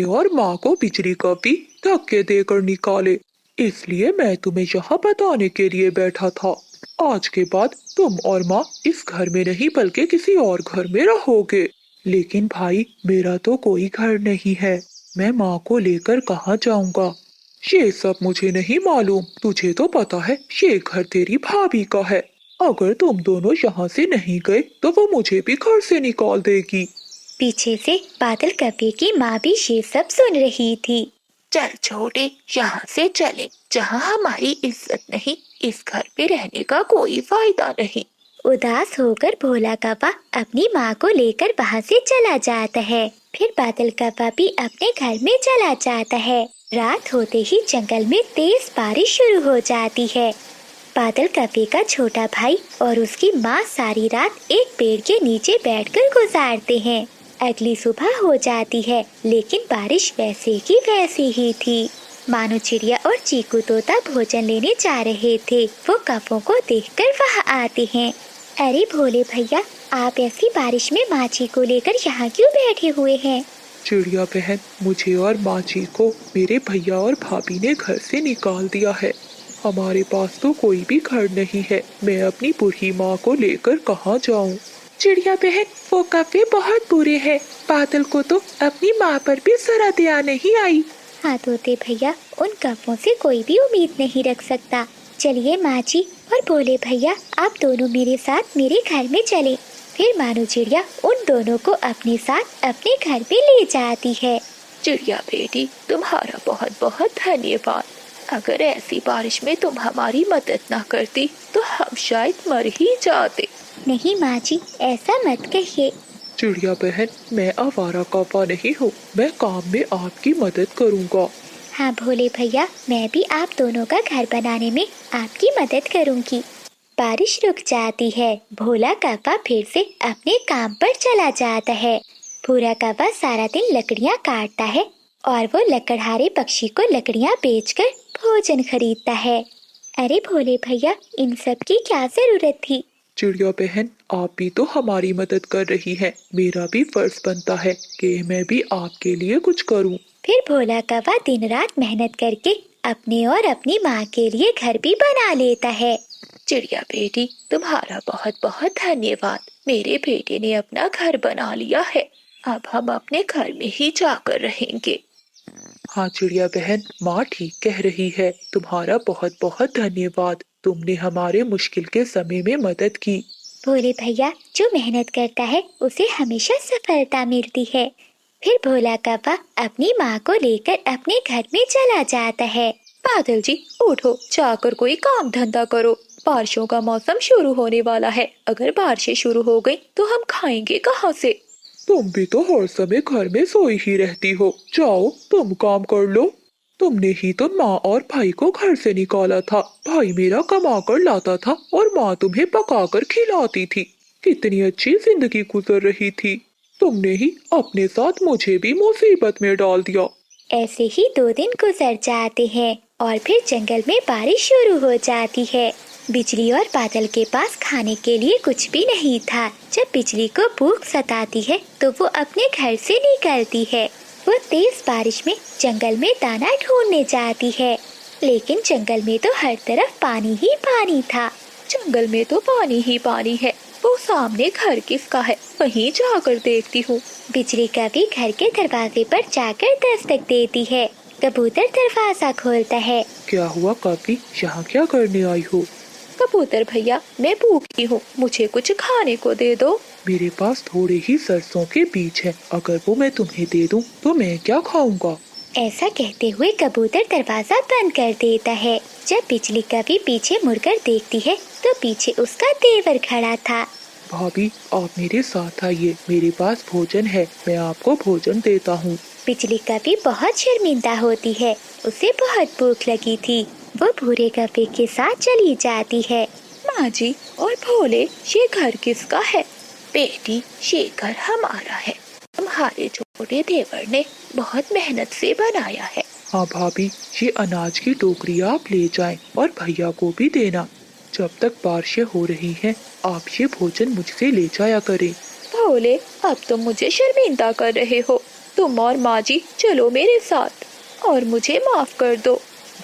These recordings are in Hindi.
और माँ को बिजली का भी धक्के देकर निकाले। इसलिए मैं तुम्हें यहाँ बताने के लिए बैठा था। आज के बाद तुम और माँ इस घर में नहीं बल्कि किसी और घर में रहोगे। लेकिन भाई, मेरा तो कोई घर नहीं है। मैं माँ को लेकर कहाँ जाऊँगा? ये सब मुझे नहीं मालूम। तुझे तो पता है ये घर तेरी भाभी का है। अगर तुम दोनों यहाँ से नहीं गए तो वो मुझे भी घर से निकाल देगी। पीछे से बादल कपे की माँ भी ये सब सुन रही थी। चल छोटे, यहाँ से चले। जहाँ हमारी इज्जत नहीं, इस घर पे रहने का कोई फायदा नहीं। उदास होकर भोला कपा अपनी माँ को लेकर वहाँ से चला जाता है। फिर बादल कपा भी अपने घर में चला जाता है। रात होते ही जंगल में तेज बारिश शुरू हो जाती है। बादल कपे का छोटा भाई और उसकी माँ सारी रात एक पेड़ के नीचे बैठकर गुजारते हैं। अगली सुबह हो जाती है, लेकिन बारिश वैसे की वैसी ही थी। मानो चिड़िया और चीकू तोता भोजन लेने जा रहे थे। वो कपों को देखकर वहाँ आते हैं। अरे भोले भैया, आप ऐसी बारिश में माची को लेकर यहाँ क्यों बैठे हुए हैं? चिड़िया बहन, मुझे और माची को मेरे भैया और भाभी ने घर से निकाल दिया है। हमारे पास तो कोई भी घर नहीं है। मैं अपनी बूढ़ी माँ को लेकर कहाँ जाऊँ? चिड़िया बहन, वो कपे बहुत बुरे हैं। बादल को तो अपनी माँ पर भी जरा दया नहीं आई। हाँ तोते भैया, उन कपों से कोई भी उम्मीद नहीं रख सकता। चलिए माची और भोले भैया, आप दोनों मेरे साथ मेरे घर में चले। फिर मानो चिड़िया उन दोनों को अपने साथ अपने घर पे ले जाती है। चिड़िया बेटी, तुम्हारा बहुत बहुत धन्यवाद। अगर ऐसी बारिश में तुम हमारी मदद ना करती तो हम शायद मर ही जाते। नहीं माँ जी, ऐसा मत कहिए। चिड़िया बहन, मैं आवारा कौवा नहीं हूँ। मैं काम में आपकी मदद करूँगा। हाँ भोले भैया, मैं भी आप दोनों का घर बनाने में आपकी मदद करूँगी। बारिश रुक जाती है। भोला कौवा फिर से अपने काम पर चला जाता है। भूरा कौवा सारा दिन लकड़ियाँ काटता है और वो लकड़हारे पक्षी को लकड़ियाँ बेचकर भोजन खरीदता है। अरे भोले भैया, इन सब की क्या जरूरत थी? चिड़िया बहन, आप भी तो हमारी मदद कर रही हैं। मेरा भी फर्ज बनता है कि मैं भी आपके लिए कुछ करूं। फिर भोला कौवा दिन रात मेहनत करके अपने और अपनी माँ के लिए घर भी बना लेता है। चिड़िया बेटी, तुम्हारा बहुत बहुत धन्यवाद। मेरे बेटे ने अपना घर बना लिया है। अब हम अपने घर में ही जाकर रहेंगे। हाँ चिड़िया बहन, माँ ठीक कह रही है। तुम्हारा बहुत बहुत धन्यवाद। तुमने हमारे मुश्किल के समय में मदद की। भोले भैया, जो मेहनत करता है उसे हमेशा सफलता मिलती है। फिर भोला कौवा अपनी माँ को लेकर अपने घर में चला जाता है। बादल जी, उठो, जाकर कोई काम धंधा करो। बारिशों का मौसम शुरू होने वाला है। अगर बारिशें शुरू हो गई तो हम खाएंगे कहाँ से? तुम भी तो हर समय घर में सोई ही रहती हो। जाओ, तुम काम कर लो। तुमने ही तो माँ और भाई को घर से निकाला था। भाई मेरा कमा कर लाता था और माँ तुम्हें पकाकर खिलाती थी। कितनी अच्छी जिंदगी गुजर रही थी। तुमने ही अपने साथ मुझे भी मुसीबत में डाल दिया। ऐसे ही 2 दिन गुजर जाते हैं और फिर जंगल में बारिश शुरू हो जाती है। बिजली और बादल के पास खाने के लिए कुछ भी नहीं था। जब बिजली को भूख सताती है तो वो अपने घर से निकलती है। वो तेज बारिश में जंगल में दाना ढूंढने जाती है, लेकिन जंगल में तो हर तरफ पानी ही पानी था। जंगल में तो पानी ही पानी है। वो सामने घर किसका है? वहीं जाकर देखती हूँ। बिजली कभी घर के दरवाजे पर जाकर दस्तक देती है। कबूतर दरवाजा खोलता है। क्या हुआ कभी? यहाँ क्या करने आई हो? कबूतर भैया, मैं भूखी हूँ, मुझे कुछ खाने को दे दो। मेरे पास थोड़े ही सरसों के बीज है। अगर वो मैं तुम्हें दे दूं तो मैं क्या खाऊंगा? ऐसा कहते हुए कबूतर दरवाजा बंद कर देता है। जब बिजली कभी पीछे मुड़कर देखती है तो पीछे उसका देवर खड़ा था। भाभी, आप मेरे साथ आइए। मेरे पास भोजन है, मैं आपको भोजन देता हूँ। बिजली कभी बहुत शर्मिंदा होती है। उसे बहुत भूख लगी थी। वो भूरे कपे के साथ चली जाती है। माँ जी और भोले, ये घर किसका है? बेटी, ये घर हमारा है। तुम्हारे छोटे देवर ने बहुत मेहनत से बनाया है। हाँ भाभी, ये अनाज की टोकरी आप ले जाएं और भैया को भी देना। जब तक बारिशें हो रही हैं, आप ये भोजन मुझसे ले जाया करें। भोले, अब तुम मुझे शर्मिंदा कर रहे हो। तुम और माँ जी चलो मेरे साथ और मुझे माफ कर दो।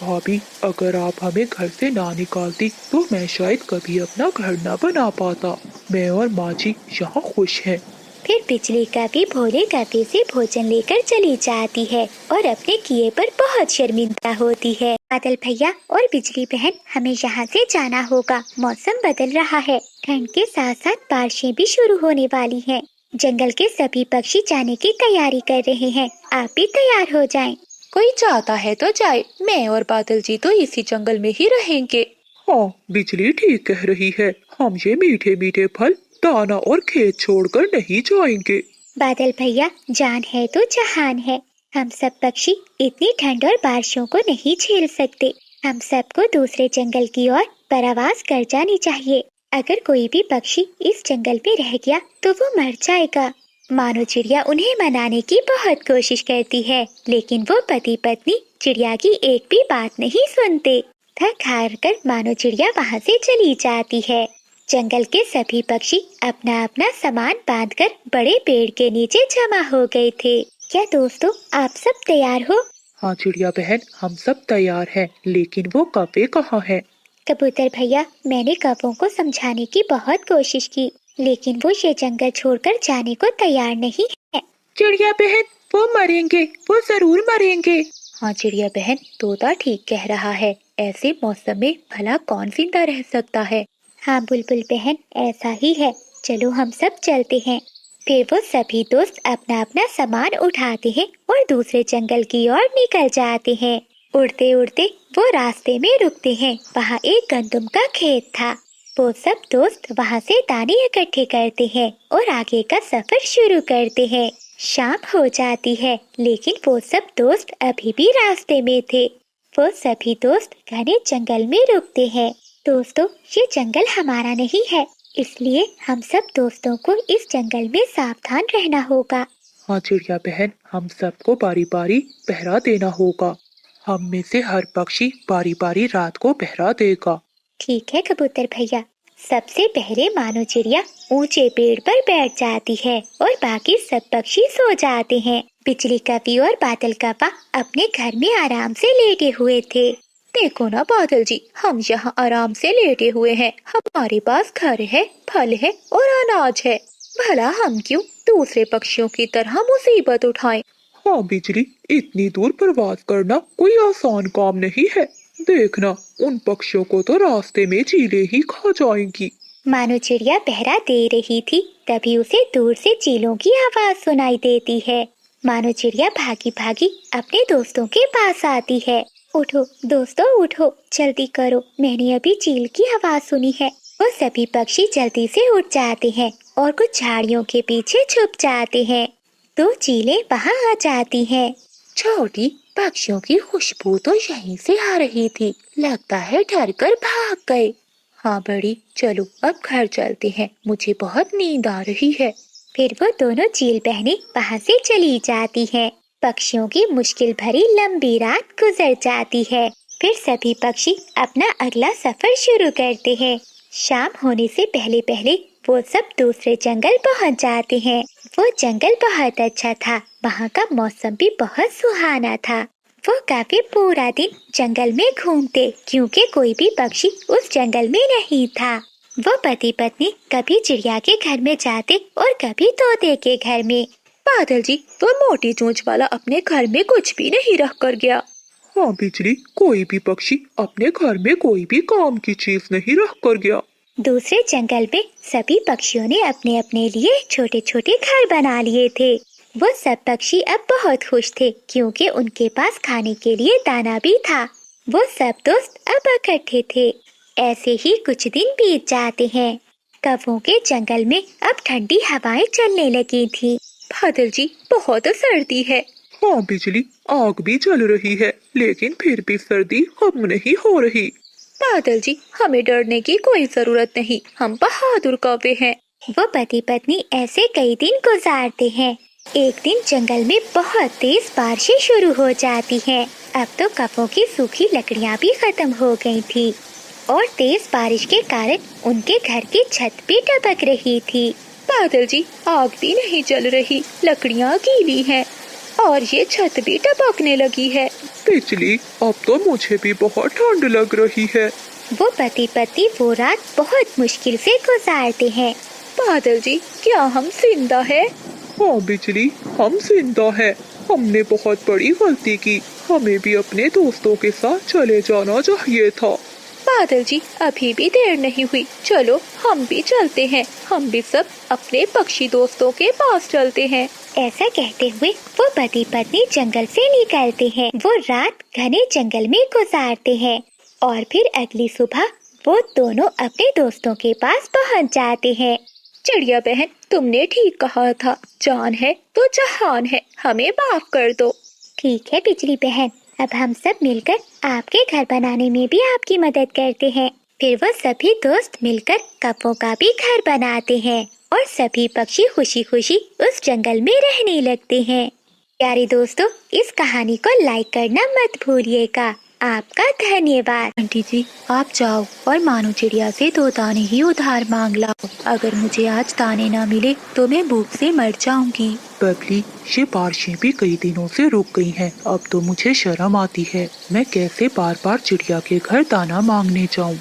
भाभी, अगर आप हमें घर से ना निकालती तो मैं शायद कभी अपना घर ना बना पाता। मैं और माँ जी यहाँ खुश हैं। फिर बिजली का भी भोले गधे से भोजन लेकर चली जाती है और अपने किए पर बहुत शर्मिंदा होती है। बादल भैया और बिजली बहन, हमें यहाँ से जाना होगा। मौसम बदल रहा है, ठंड के साथ साथ बारिशें भी शुरू होने वाली हैं। जंगल के सभी पक्षी जाने की तैयारी कर रहे हैं, आप भी तैयार हो जाएं। कोई चाहता है तो जाए, मैं और बादल जी तो इसी जंगल में ही रहेंगे। हाँ, बिजली ठीक कह रही है, हम ये मीठे मीठे फल, दाना और खेत छोड़कर नहीं जाएंगे। बादल भैया, जान है तो जहान है। हम सब पक्षी इतनी ठंड और बारिशों को नहीं झेल सकते। हम सबको दूसरे जंगल की ओर परवास कर जानी चाहिए। अगर कोई भी पक्षी इस जंगल में रह गया तो वो मर जाएगा। मानो चिड़िया उन्हें मनाने की बहुत कोशिश करती है, लेकिन वो पति पत्नी चिड़िया की एक भी बात नहीं सुनते। थक हार कर मानो चिड़िया वहाँ से चली जाती है। जंगल के सभी पक्षी अपना अपना सामान बांधकर बड़े पेड़ के नीचे जमा हो गए थे। क्या दोस्तों, आप सब तैयार हो? हाँ चिड़िया बहन, हम सब तैयार हैं, लेकिन वो कौवे कहाँ हैं? कबूतर भैया, मैंने कौवों को समझाने की बहुत कोशिश की, लेकिन वो ये जंगल छोड़कर जाने को तैयार नहीं है। चिड़िया बहन, वो मरेंगे, वो जरूर मरेंगे। हाँ चिड़िया बहन, तोता ठीक कह रहा है, ऐसे मौसम में भला कौन जिंदा रह सकता है। हाँ बुलबुल बहन, ऐसा ही है, चलो हम सब चलते हैं। फिर वो सभी दोस्त अपना अपना सामान उठाते हैं और दूसरे जंगल की ओर निकल जाते हैं। उड़ते उड़ते वो रास्ते में रुकते हैं। वहाँ एक गंदुम का खेत था। वो सब दोस्त वहाँ से दाने इकट्ठे करते हैं और आगे का सफर शुरू करते हैं। शाम हो जाती है, लेकिन वो सब दोस्त अभी भी रास्ते में थे। वो सभी दोस्त घने जंगल में रुकते हैं। दोस्तों, ये जंगल हमारा नहीं है, इसलिए हम सब दोस्तों को इस जंगल में सावधान रहना होगा। हाँ चिड़िया बहन, हम सबको बारी बारी पहरा देना होगा। हम में से हर पक्षी बारी बारी रात को पहरा देगा। ठीक है कबूतर भैया। सबसे पहले मानो चिड़िया ऊंचे पेड़ पर बैठ जाती है और बाकी सब पक्षी सो जाते हैं। बिजली कवि और बादल कव्वा अपने घर में आराम से लेटे हुए थे। देखो ना बादल जी, हम यहाँ आराम से लेटे हुए हैं। हमारे पास घर है, फल है और अनाज है। भला हम क्यों दूसरे पक्षियों की तरह मुसीबत उठाएं? हाँ बिजली, इतनी दूर प्रवास करना कोई आसान काम नहीं है। देखना, उन पक्षियों को तो रास्ते में चीलें ही खा जाएंगी। मानो चिड़िया पहरा दे रही थी, तभी उसे दूर से चीलों की आवाज सुनाई देती है। मानो चिड़िया भागी भागी अपने दोस्तों के पास आती है। उठो दोस्तों उठो, जल्दी करो, मैंने अभी चील की आवाज सुनी है। वो सभी पक्षी जल्दी से उठ जाते हैं और कुछ झाड़ियों के पीछे छुप जाते हैं। दो चीलें वहाँ आ जाती हैं। छोटी, पक्षियों की खुशबू तो यहीं से आ रही थी, लगता है डर कर भाग गए। हाँ बड़ी, चलो अब घर चलते हैं, मुझे बहुत नींद आ रही है। फिर वो दोनों चील बहनें वहाँ से चली जाती हैं। पक्षियों की मुश्किल भरी लंबी रात गुजर जाती है। फिर सभी पक्षी अपना अगला सफर शुरू करते हैं। शाम होने से पहले पहले वो सब दूसरे जंगल पहुँच जाते हैं। वो जंगल बहुत अच्छा था, वहाँ का मौसम भी बहुत सुहाना था। वो काफी पूरा दिन जंगल में घूमते, क्योंकि कोई भी पक्षी उस जंगल में नहीं था। वो पति पत्नी कभी चिड़िया के घर में जाते और कभी तोते के घर में। बादल जी, वो मोटी चोंच वाला अपने घर में कुछ भी नहीं रख कर गया। हाँ बिजली, कोई भी पक्षी अपने घर में कोई भी काम की चीज नहीं रख कर गया। दूसरे जंगल में सभी पक्षियों ने अपने अपने लिए छोटे छोटे घर बना लिए थे। वो सब पक्षी अब बहुत खुश थे, क्योंकि उनके पास खाने के लिए दाना भी था। वो सब दोस्त अब इकट्ठे थे। ऐसे ही कुछ दिन बीत जाते हैं। कौवों के जंगल में अब ठंडी हवाएं चलने लगी थी। बादल जी, बहुत सर्दी है। हाँ बिजली, आग भी जल रही है, लेकिन फिर भी सर्दी कम नहीं हो रही। बादल जी, हमें डरने की कोई जरूरत नहीं, हम बहादुर कौवे हैं। वो पति पत्नी ऐसे कई दिन गुजारते हैं। एक दिन जंगल में बहुत तेज बारिशें शुरू हो जाती हैं। अब तो कौवों की सूखी लकड़ियाँ भी खत्म हो गई थी और तेज बारिश के कारण उनके घर की छत भी टपक रही थी। बादल जी, आग भी नहीं जल रही, लकड़ियाँ गीली हैं। और ये छत भी टपकने लगी है। बिजली, अब तो मुझे भी बहुत ठंड लग रही है। वो पति पत्नी वो रात बहुत मुश्किल से गुजारते हैं। बादल जी, क्या हम जिंदा है? हाँ बिजली, हम जिंदा है। हमने बहुत बड़ी गलती की। हमें भी अपने दोस्तों के साथ चले जाना चाहिए था। बादल जी, अभी भी देर नहीं हुई, चलो हम भी चलते हैं। हम भी सब अपने पक्षी दोस्तों के पास चलते हैं। ऐसा कहते हुए वो पति पत्नी जंगल से निकलते हैं। वो रात घने जंगल में गुजारते हैं और फिर अगली सुबह वो दोनों अपने दोस्तों के पास पहुंच जाते हैं। चिड़िया बहन, तुमने ठीक कहा था, जान है तो जहान है, हमें माफ कर दो। ठीक है बिजली बहन, अब हम सब मिलकर आपके घर बनाने में भी आपकी मदद करते हैं। फिर वो सभी दोस्त मिलकर कप्पों का भी घर बनाते हैं और सभी पक्षी खुशी खुशी उस जंगल में रहने लगते हैं। प्यारे दोस्तों, इस कहानी को लाइक करना मत भूलिएगा। आपका धन्यवाद। आंटी जी, आप जाओ और मानो चिड़िया से 2 दाने ही उधार मांग लाओ। अगर मुझे आज दाने ना मिले तो मैं भूख से मर जाऊंगी। बबली, ये बारिशें भी कई दिनों से रुक गई हैं। अब तो मुझे शर्म आती है। मैं कैसे बार बार चिड़िया के घर दाना मांगने जाऊं?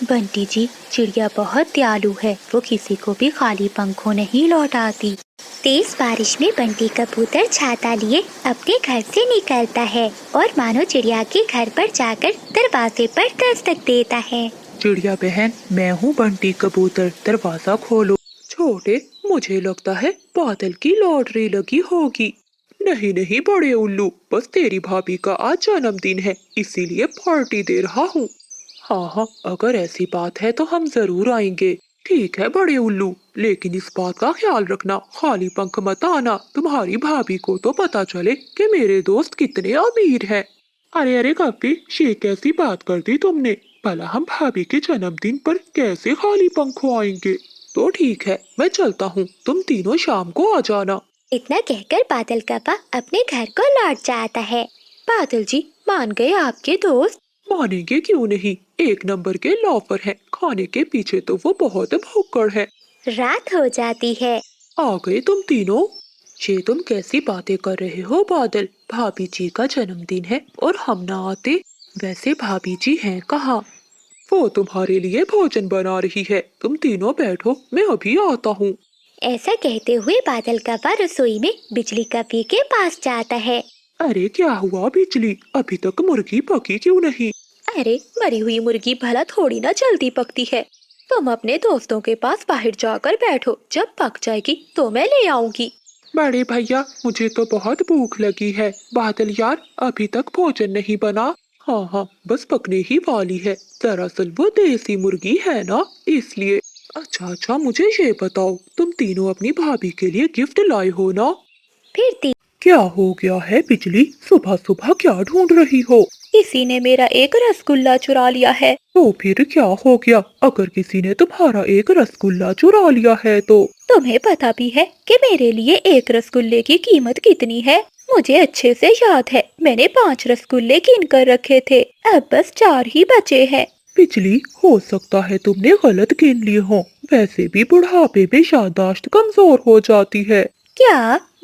बंटी जी, चिड़िया बहुत दयालु है, वो किसी को भी खाली पंखों नहीं लौटाती। तेज बारिश में बंटी कबूतर छाता लिए अपने घर से निकलता है और मानो चिड़िया के घर पर जाकर दरवाजे पर दस्तक देता है। चिड़िया बहन, मैं हूँ बंटी कबूतर, दरवाजा खोलो। छोटे, मुझे लगता है बादल की लॉटरी लगी होगी। नहीं नहीं बड़े उल्लू, बस तेरी भाभी का आज जन्मदिन है, इसीलिए पार्टी दे रहा हूँ। हाँ हाँ, अगर ऐसी बात है तो हम जरूर आएंगे। ठीक है बड़े उल्लू, लेकिन इस बात का ख्याल रखना, खाली पंख मत आना। तुम्हारी भाभी को तो पता चले कि मेरे दोस्त कितने अमीर हैं। अरे अरे कपी, ये कैसी बात कर दी तुमने? भला हम भाभी के जन्मदिन पर कैसे खाली पंखों आएंगे? तो ठीक है, मैं चलता हूँ, तुम तीनों शाम को आ जाना। इतना कहकर बादल कप्पा अपने घर को लौट जाता है। बादल जी, मान गए आपके दोस्त? मानेंगे क्यों नहीं, 1 नंबर के लॉफर हैं। खाने के पीछे तो वो बहुत भुक्कड़ है। रात हो जाती है। आ गए तुम तीनों? ये तुम कैसी बातें कर रहे हो बादल? भाभी जी का जन्मदिन है और हम ना आते? वैसे भाभी जी हैं कहाँ? वो तुम्हारे लिए भोजन बना रही है, तुम तीनों बैठो, मैं अभी आता हूँ। ऐसा कहते हुए बादल कप्पा रसोई में बिजली कप्पी के पास जाता है। अरे क्या हुआ बिजली, अभी तक मुर्गी पकी क्यों नहीं? अरे, मरी हुई मुर्गी भला थोड़ी ना जल्दी पकती है। तुम अपने दोस्तों के पास बाहर जाकर बैठो, जब पक जाएगी तो मैं ले आऊंगी। बड़े भैया, मुझे तो बहुत भूख लगी है। बादल यार, अभी तक भोजन नहीं बना। हाँ हाँ, बस पकने ही वाली है। दरअसल वो देसी मुर्गी है ना, इसलिए। अच्छा अच्छा, मुझे ये बताओ, तुम तीनों अपनी भाभी के लिए गिफ्ट लाए हो ना? फिर क्या हो गया है बिजली, सुबह सुबह क्या ढूंढ रही हो? किसी ने मेरा एक रसगुल्ला चुरा लिया है। तो फिर क्या हो गया? अगर किसी ने तुम्हारा एक रसगुल्ला चुरा लिया है तो? तुम्हें पता भी है कि मेरे लिए एक रसगुल्ले की कीमत कितनी है? मुझे अच्छे से याद है, मैंने 5 रसगुल्ले कीन कर रखे थे, अब बस 4 ही बचे हैं। बिजली, हो सकता है तुमने गलत गिन लिए हो। वैसे भी बुढ़ापे में याददाश्त कमजोर हो जाती है। क्या?